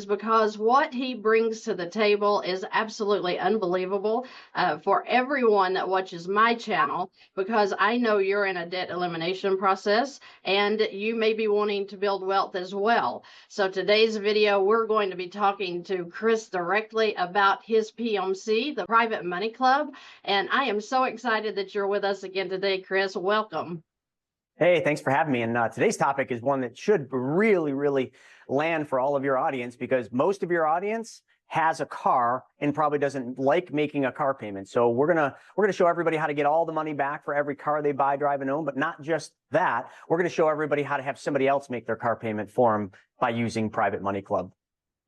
because what he brings to the table is absolutely unbelievable for everyone that watches my channel, because I know you're in a debt elimination process and you may be wanting to build wealth as well. So today's video, we're going to be talking to Chris directly about his PMC, the Private Money Club. And I am so excited that you're with us again today, Chris. Welcome. Hey, thanks for having me. And today's topic is one that should really land for all of your audience, because most of your audience has a car and probably doesn't like making a car payment. So we're gonna show everybody how to get all the money back for every car they buy, drive, and own. But not just that, we're gonna show everybody how to have somebody else make their car payment for them by using Private Money Club.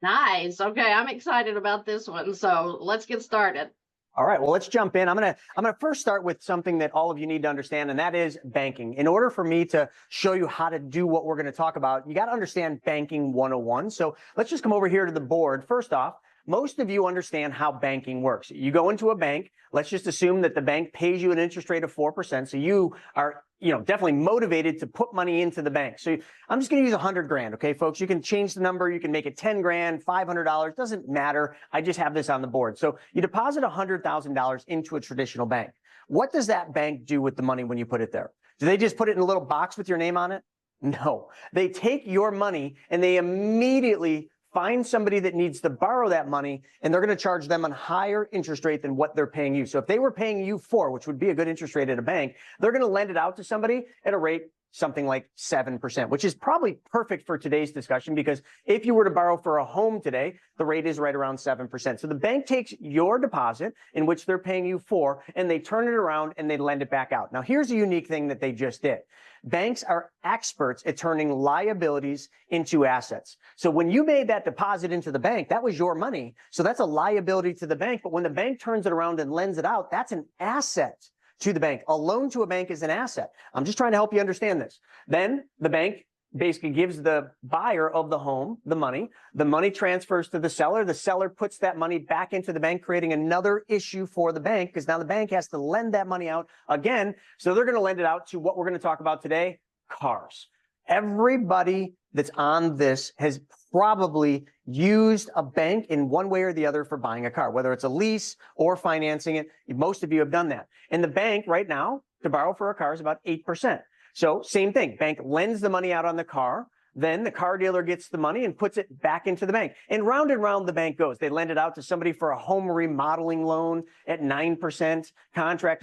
Nice. Okay, I'm excited about this one. So let's get started. All right, well, let's jump in. I'm gonna first start with something that all of you need to understand, and that is banking. In order for me to show you how to do what we're gonna talk about, you gotta understand banking 101. So let's just come over here to the board. First off, most of you understand how banking works. You go into a bank, let's just assume that the bank pays you an interest rate of 4%. So you are definitely motivated to put money into the bank. So I'm just going to use 100 grand. Okay, folks, you can change the number. You can make it 10 grand, $500, doesn't matter. I just have this on the board. So you deposit $100,000 into a traditional bank. What does that bank do with the money when you put it there? Do they just put it in a little box with your name on it? No, they take your money and they immediately find somebody that needs to borrow that money, and they're going to charge them a higher interest rate than what they're paying you. So if they were paying you 4%, which would be a good interest rate at a bank, they're going to lend it out to somebody at a rate something like 7%, which is probably perfect for today's discussion, because if you were to borrow for a home today, the rate is right around 7%. So the bank takes your deposit, in which they're paying you 4%, and they turn it around and they lend it back out. Now, here's a unique thing that they just did. Banks are experts at turning liabilities into assets. So when you made that deposit into the bank, that was your money. So that's a liability to the bank. But when the bank turns it around and lends it out, that's an asset to the bank. A loan to a bank is an asset. I'm just trying to help you understand this. Then the bank basically gives the buyer of the home the money transfers to the seller puts that money back into the bank, creating another issue for the bank, because now the bank has to lend that money out again. So they're going to lend it out to what we're going to talk about today, cars. Everybody that's on this has probably used a bank in one way or the other for buying a car, whether it's a lease or financing it. Most of you have done that. And the bank right now, to borrow for a car, is about 8%. So same thing, bank lends the money out on the car, then the car dealer gets the money and puts it back into the bank. And round the bank goes. They lend it out to somebody for a home remodeling loan at 9%, contractors